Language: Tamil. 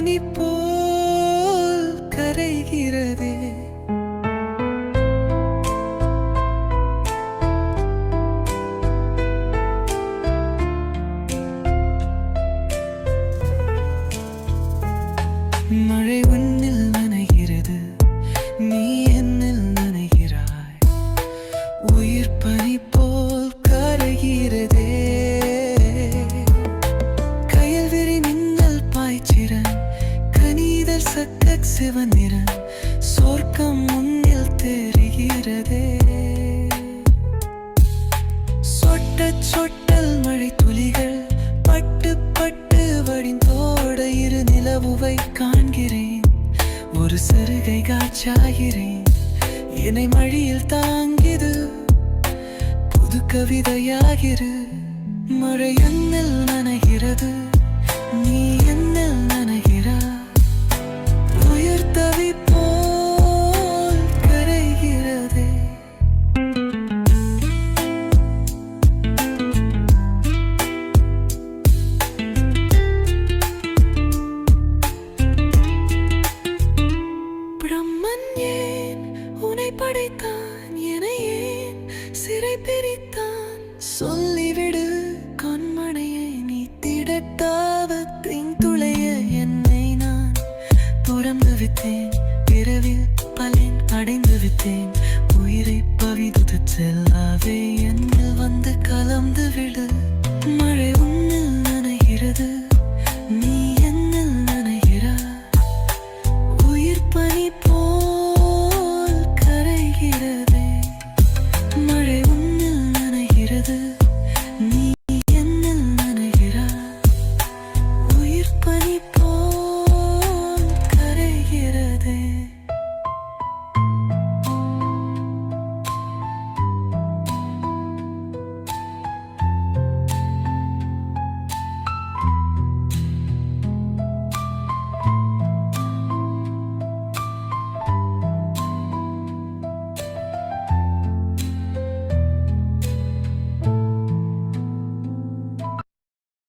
பனி போல் கரைகிறதே. மழை உன்னில் நனைகிறது, நீ என்னில் நனைகிறாய். உயிர் பனி போல் கரைகிறதே. கயல் விரி மின்னல் பாய்ச்சிறன், கனிதல் சக்க சிவநிறன். சொர்க்கம் முன்னில் தெரிகிறதே. சொட்ட சொட்டல் மழை துளிகள் பட்டு பட்டு வடிந்தோட இரு நிலவுவை காண்கிறேன். ஒரு சருகை காற்றாகிறேன், என்னை மழையில் தாங்கிது. புது கவிதையாகிரு, மழை என்னில்